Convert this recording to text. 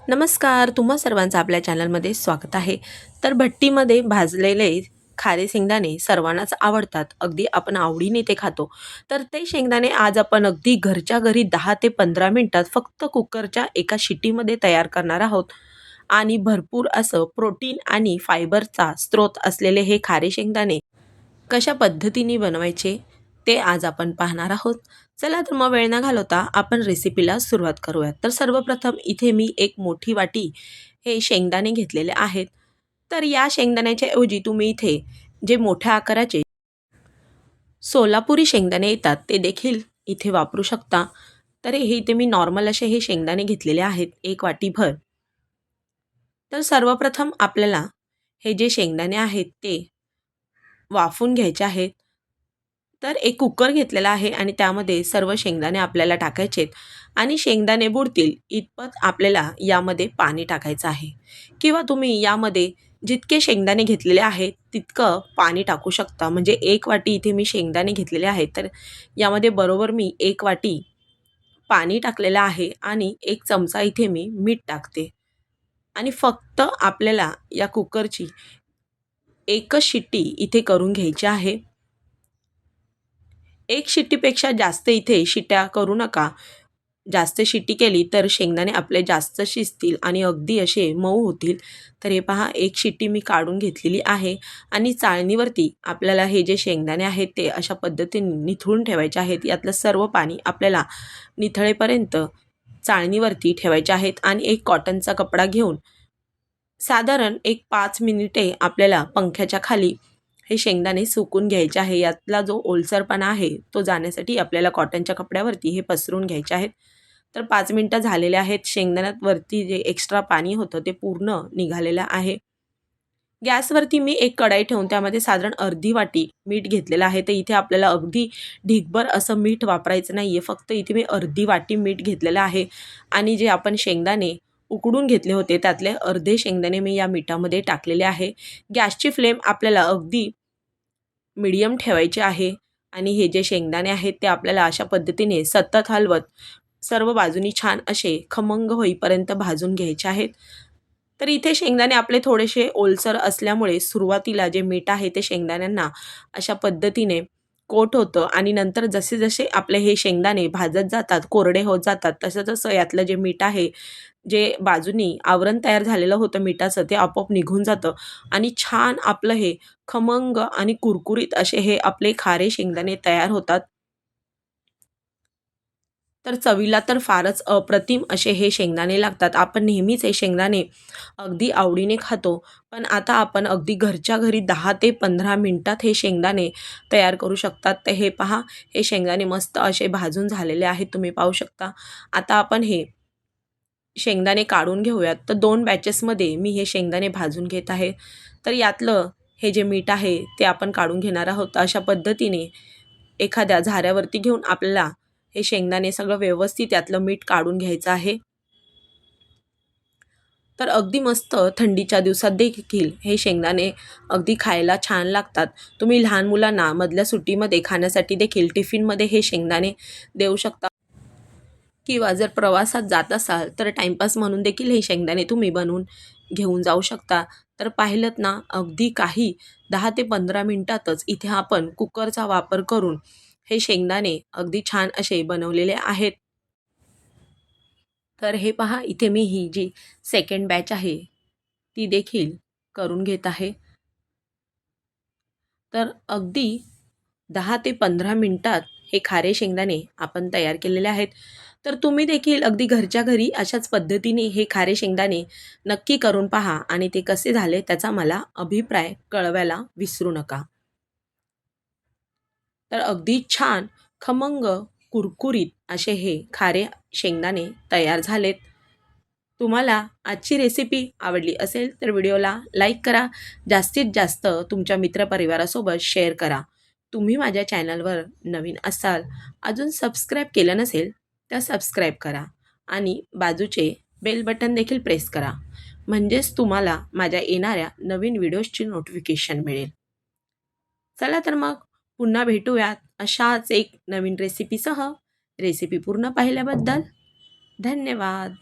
नमस्कार, तुम्हा सर्वांचं आपल्या चॅनलमध्ये स्वागत आहे. तर भट्टीमध्ये भाजलेले खारे शेंगदाणे सर्वांनाच आवडतात. अगदी आपण आवडीने ते खातो. तर ते शेंगदाणे आज आपण अगदी घरच्या घरी 10 ते 15 मिनिटात फक्त कुकरच्या एका शिट्टीमध्ये तयार करणार आहोत. आणि भरपूर असं प्रोटीन आणि फायबरचा स्रोत असलेले हे खारे शेंगदाणे कशा पद्धतीने बनवायचे ते आज आपण पाहणार आहोत. चला तर मग वेळ न घालवता आपण रेसिपीला सुरुवात करूयात. तर सर्वप्रथम इथे मी एक मोठी वाटी हे शेंगदाणे घेतलेले आहेत. तर या शेंगदाण्याच्या ऐवजी तुम्ही इथे जे मोठ्या आकाराचे सोलापुरी शेंगदाणे येतात ते देखील इथे वापरू शकता. तर हे इथे मी नॉर्मल असे हे शेंगदाणे घेतलेले आहेत एक वाटीभर. तर सर्वप्रथम आपल्याला हे जे शेंगदाणे आहेत ते वाफून घ्यायचे आहेत. तर एक कुकर घेतलेला आहे आणि त्यामध्ये सर्व शेंगदाणे आपल्याला टाकायचे आहेत आणि शेंगदाणे बुडतील इतपत आपल्याला यामध्ये पाणी टाकायचं आहे किंवा तुम्ही यामध्ये जितके शेंगदाणे घेतलेले आहेत तितकं पाणी टाकू शकता. म्हणजे एक वाटी इथे मी शेंगदाणे घेतलेले आहेत तर यामध्ये बरोबर मी एक वाटी पाणी टाकलेलं आहे आणि एक चमचा इथे मी मीठ टाकते आणि फक्त आपल्याला या कुकरची एकच शिट्टी इथे करून घ्यायची आहे. एक शिट्टीपेक्षा जास्त इथे शिट्ट्या करू नका. जास्त शिट्टी केली तर शेंगदाणे आपले जास्त शिजतील आणि अगदी असे मऊ होतील. तर हे पहा एक शिट्टी मी काढून घेतलेली आहे आणि चाळणीवरती आपल्याला हे जे शेंगदाणे आहेत ते अशा पद्धतीने निथळून ठेवायचे आहेत. यातलं सर्व पाणी आपल्याला निथळेपर्यंत चाळणीवरती ठेवायचे आहेत आणि एक कॉटनचा कपडा घेऊन साधारण एक 5 मिनिटे आपल्याला पंख्याच्या खाली हे शेंगदाणे सुकून घ्यायचे आहे. यातला जो ओलसरपणा आहे तो जाण्यासाठी आपल्याला कॉटनच्या कपड्यावरती हे पसरून घ्यायचे आहेत. तर 5 मिनिटं झालेले आहेत. शेंगदाण्यात वरती जे एक्स्ट्रा पाणी होतं ते पूर्ण निघालेलं आहे. गॅसवरती मी एक कढाई ठेवून त्यामध्ये साधारण अर्धी वाटी मीठ घेतलेलं आहे. तर इथे आपल्याला अगदी ढीगभर असं मीठ वापरायचं नाही आहे. फक्त इथे मी अर्धी वाटी मीठ घेतलेलं आहे आणि जे आपण शेंगदाणे उकडून घेतले होते त्यातले अर्धे शेंगदाणे मी या मिठामध्ये टाकलेले आहे. गॅसची फ्लेम आपल्याला अगदी मीडियम ठेवायचे आहे आणि हे जे शेंगदाणे आहेत ते आपल्याला अशा पद्धतीने सतत हलवत सर्व बाजूनी छान असे खमंग होईपर्यंत भाजून घ्यायचे आहेत. तर इथे शेंगदाणे आपले थोडेसे ओलसर असल्यामुळे सुरुवातीला जे मीठ आहे ते शेंगदाण्यांना अशा पद्धतीने कोट होतं आणि नंतर जसे जसे आपले हे शेंगदाणे भाजत जातात, कोरडे होत जातात, तसं तसं यातलं जे मीठ आहे, जे बाजूनी आवरण तयार झालेलं होतं मिठाचं ते आपोआप निघून जातं आणि छान आपलं हे खमंग आणि कुरकुरीत असे हे आपले खारे शेंगदाणे तयार होतात. तर चवीला तर फारच अप्रतिम असे हे शेंगदाणे लागतात. आपण नेहमीच हे शेंगदाणे अगदी आवडीने खातो. पण आता आपण अगदी घरच्या घरी 10 ते 15 मिनिटात हे शेंगदाणे तयार करू शकतात. तर हे पहा, हे शेंगदाणे मस्त असे भाजून झालेले आहेत. तुम्ही पाहू शकता. आता आपण हे शेंगदाणे काढून घेऊयात. तर 2 बॅचेसमध्ये मी हे शेंगदाणे भाजून घेत आहे. तर यातलं हे जे मीठ आहे ते आपण काढून घेणार आहोत. अशा पद्धतीने एखाद्या झाऱ्यावरती घेऊन आपल्याला हे शेंगदाणे सगळं व्यवस्थित यातलं मीठ काढून घ्यायचं आहे. तर अगदी मस्त थंडीच्या दिवसात देखील हे शेंगदाणे अगदी खायला छान लागतात. तुम्ही लहान मुलांना मधल्या सुट्टीमध्ये खाण्यासाठी देखील टिफिनमध्ये हे शेंगदाणे देऊ शकता किंवा जर प्रवासात जात असाल तर टाईमपास म्हणून देखील हे शेंगदाणे तुम्ही बनवून घेऊन जाऊ शकता. तर पाहिलंत ना अगदी काही 10 ते 15 मिनिटातच इथे आपण कुकरचा वापर करून हे शेंगदाणे अगदी छान असे बनवलेले आहेत. तर हे पहा इथे मी ही जी सेकंड बॅच आहे ती देखील करून घेत आहे. तर अगदी 10 ते 15 मिनिटात हे खारे शेंगदाणे आपण तयार केलेले आहेत. तर तुम्ही देखील अगदी घरच्या घरी अशाच पद्धतीने हे खारे शेंगदाणे नक्की करून पहा आणि ते कसे झाले त्याचा मला अभिप्राय कळवायला विसरू नका. तर अगदी छान, खमंग, कुरकुरीत असे हे खारे शेंगदाणे तयार झालेत. तुम्हाला आजची रेसिपी आवडली असेल तर व्हिडिओला लाईक करा. जास्तीत जास्त तुमच्या मित्रपरिवारासोबत शेअर करा. तुम्ही माझ्या चॅनलवर नवीन असाल, अजून सबस्क्राईब केलं नसेल तर सबस्क्राईब करा आणि बाजूचे बेल बटन देखील प्रेस करा. म्हणजेच तुम्हाला माझ्या येणाऱ्या नवीन व्हिडिओजची नोटिफिकेशन मिळेल. चला तर मग पुन्हा भेटूयात अशाच एक नवीन रेसिपीसह. रेसिपी पूर्ण पाहिल्याबद्दल धन्यवाद.